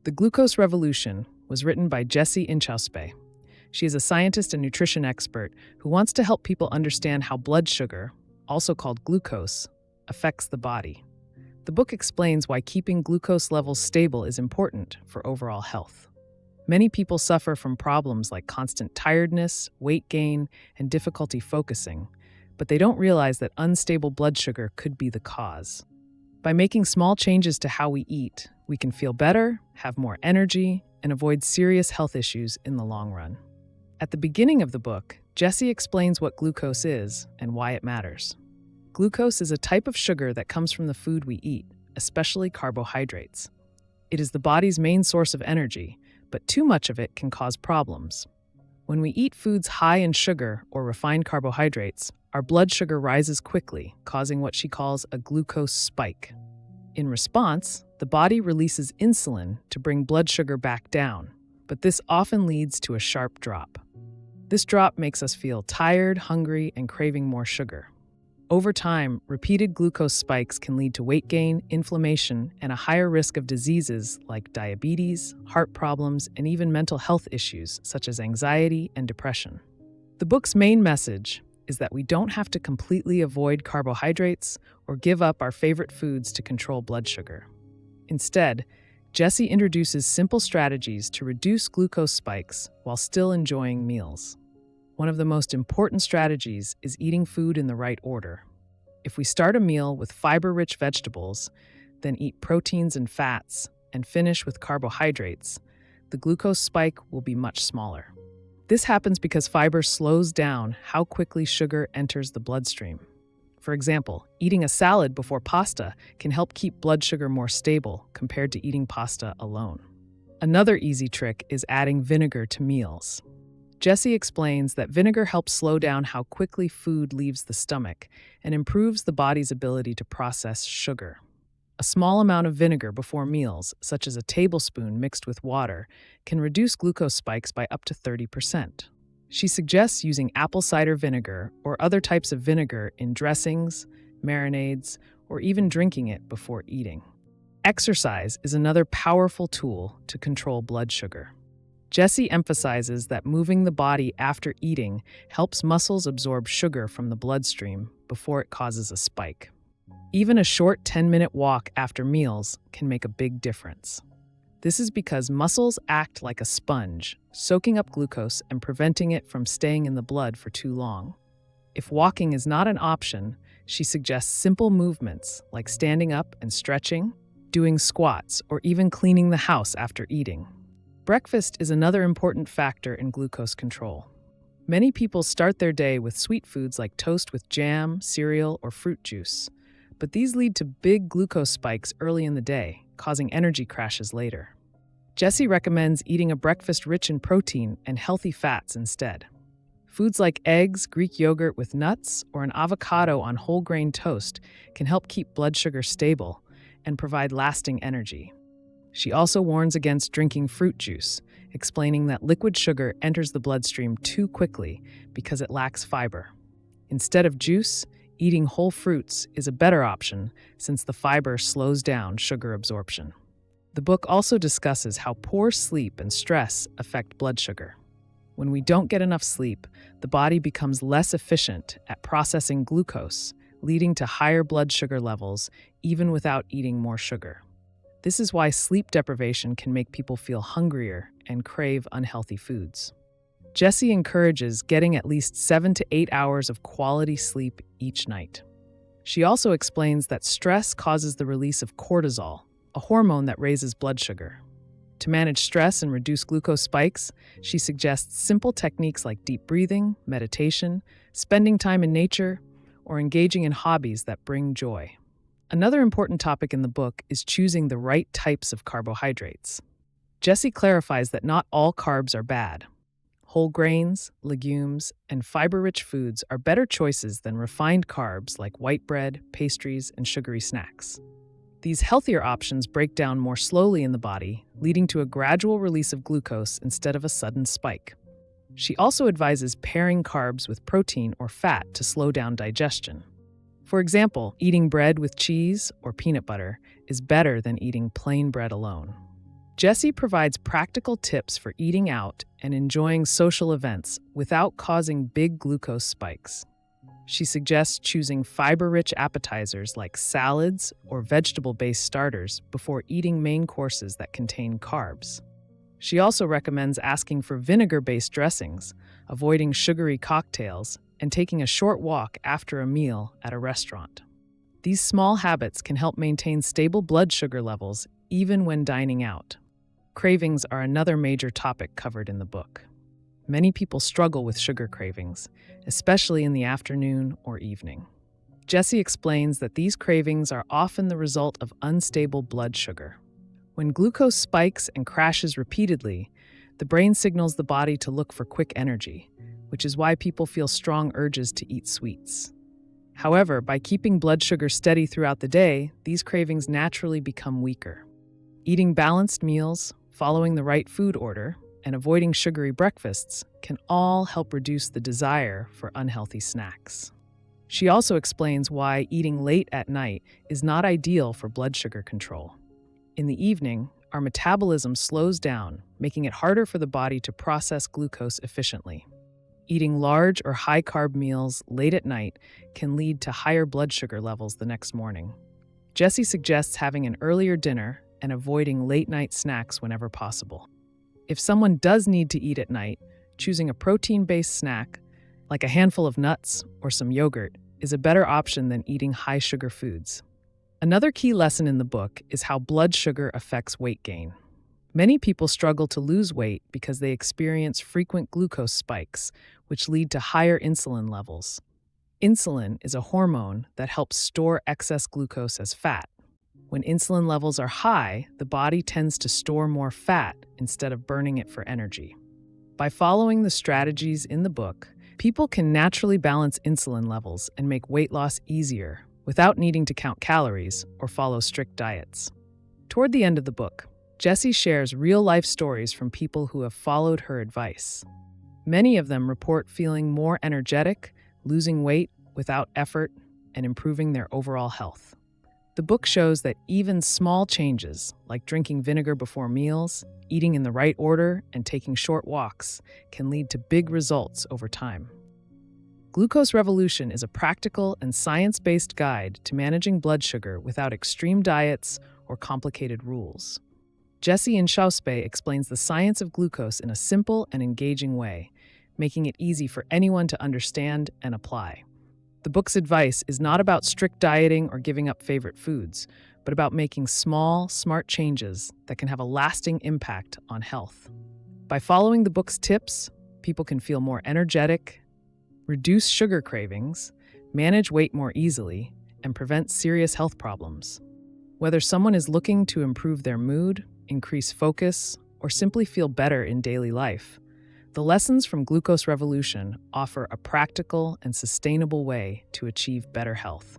The Glucose Revolution was written by Jesie Inchauspe. She is a scientist and nutrition expert who wants to help people understand how blood sugar, also called glucose, affects the body. The book explains why keeping glucose levels stable is important for overall health. Many people suffer from problems like constant tiredness, weight gain, and difficulty focusing, but they don't realize that unstable blood sugar could be the cause. By making small changes to how we eat, we can feel better, have more energy, and avoid serious health issues in the long run. At the beginning of the book, Jesie explains what glucose is and why it matters. Glucose is a type of sugar that comes from the food we eat, especially carbohydrates. It is the body's main source of energy, but too much of it can cause problems. When we eat foods high in sugar or refined carbohydrates, our blood sugar rises quickly, causing what she calls a glucose spike. In response, the body releases insulin to bring blood sugar back down, but this often leads to a sharp drop. This drop makes us feel tired, hungry, and craving more sugar. Over time, repeated glucose spikes can lead to weight gain, inflammation, and a higher risk of diseases like diabetes, heart problems, and even mental health issues such as anxiety and depression. The book's main message is that we don't have to completely avoid carbohydrates or give up our favorite foods to control blood sugar. Instead, Jesie introduces simple strategies to reduce glucose spikes while still enjoying meals. One of the most important strategies is eating food in the right order. If we start a meal with fiber-rich vegetables, then eat proteins and fats, and finish with carbohydrates, the glucose spike will be much smaller. This happens because fiber slows down how quickly sugar enters the bloodstream. For example, eating a salad before pasta can help keep blood sugar more stable compared to eating pasta alone. Another easy trick is adding vinegar to meals. Jesie explains that vinegar helps slow down how quickly food leaves the stomach and improves the body's ability to process sugar. A small amount of vinegar before meals, such as a tablespoon mixed with water, can reduce glucose spikes by up to 30%. She suggests using apple cider vinegar or other types of vinegar in dressings, marinades, or even drinking it before eating. Exercise is another powerful tool to control blood sugar. Jesie emphasizes that moving the body after eating helps muscles absorb sugar from the bloodstream before it causes a spike. Even a short 10-minute walk after meals can make a big difference. This is because muscles act like a sponge, soaking up glucose and preventing it from staying in the blood for too long. If walking is not an option, she suggests simple movements like standing up and stretching, doing squats, or even cleaning the house after eating. Breakfast is another important factor in glucose control. Many people start their day with sweet foods like toast with jam, cereal, or fruit juice, but these lead to big glucose spikes early in the day, causing energy crashes later. Jesie recommends eating a breakfast rich in protein and healthy fats instead. Foods like eggs, Greek yogurt with nuts, or an avocado on whole grain toast can help keep blood sugar stable and provide lasting energy. She also warns against drinking fruit juice, explaining that liquid sugar enters the bloodstream too quickly because it lacks fiber. Instead of juice, eating whole fruits is a better option since the fiber slows down sugar absorption. The book also discusses how poor sleep and stress affect blood sugar. When we don't get enough sleep, the body becomes less efficient at processing glucose, leading to higher blood sugar levels even without eating more sugar. This is why sleep deprivation can make people feel hungrier and crave unhealthy foods. Jesie encourages getting at least 7 to 8 hours of quality sleep each night. She also explains that stress causes the release of cortisol, a hormone that raises blood sugar. To manage stress and reduce glucose spikes, she suggests simple techniques like deep breathing, meditation, spending time in nature, or engaging in hobbies that bring joy. Another important topic in the book is choosing the right types of carbohydrates. Jesie clarifies that not all carbs are bad. Whole grains, legumes, and fiber-rich foods are better choices than refined carbs like white bread, pastries, and sugary snacks. These healthier options break down more slowly in the body, leading to a gradual release of glucose instead of a sudden spike. She also advises pairing carbs with protein or fat to slow down digestion. For example, eating bread with cheese or peanut butter is better than eating plain bread alone. Jessie provides practical tips for eating out and enjoying social events without causing big glucose spikes. She suggests choosing fiber-rich appetizers like salads or vegetable-based starters before eating main courses that contain carbs. She also recommends asking for vinegar-based dressings, avoiding sugary cocktails, and taking a short walk after a meal at a restaurant. These small habits can help maintain stable blood sugar levels even when dining out. Cravings are another major topic covered in the book. Many people struggle with sugar cravings, especially in the afternoon or evening. Jessie explains that these cravings are often the result of unstable blood sugar. When glucose spikes and crashes repeatedly, the brain signals the body to look for quick energy, which is why people feel strong urges to eat sweets. However, by keeping blood sugar steady throughout the day, these cravings naturally become weaker. Eating balanced meals, following the right food order, and avoiding sugary breakfasts can all help reduce the desire for unhealthy snacks. She also explains why eating late at night is not ideal for blood sugar control. In the evening, our metabolism slows down, making it harder for the body to process glucose efficiently. Eating large or high-carb meals late at night can lead to higher blood sugar levels the next morning. Jessie suggests having an earlier dinner and avoiding late-night snacks whenever possible. If someone does need to eat at night, choosing a protein-based snack, like a handful of nuts or some yogurt, is a better option than eating high-sugar foods. Another key lesson in the book is how blood sugar affects weight gain. Many people struggle to lose weight because they experience frequent glucose spikes, which lead to higher insulin levels. Insulin is a hormone that helps store excess glucose as fat. When insulin levels are high, the body tends to store more fat instead of burning it for energy. By following the strategies in the book, people can naturally balance insulin levels and make weight loss easier without needing to count calories or follow strict diets. Toward the end of the book, Jessie shares real-life stories from people who have followed her advice. Many of them report feeling more energetic, losing weight without effort, and improving their overall health. The book shows that even small changes, like drinking vinegar before meals, eating in the right order, and taking short walks, can lead to big results over time. Glucose Revolution is a practical and science-based guide to managing blood sugar without extreme diets or complicated rules. Jessie explains the science of glucose in a simple and engaging way, making it easy for anyone to understand and apply. The book's advice is not about strict dieting or giving up favorite foods, but about making small, smart changes that can have a lasting impact on health. By following the book's tips, people can feel more energetic, reduce sugar cravings, manage weight more easily, and prevent serious health problems. Whether someone is looking to improve their mood, increase focus, or simply feel better in daily life, the lessons from Glucose Revolution offer a practical and sustainable way to achieve better health.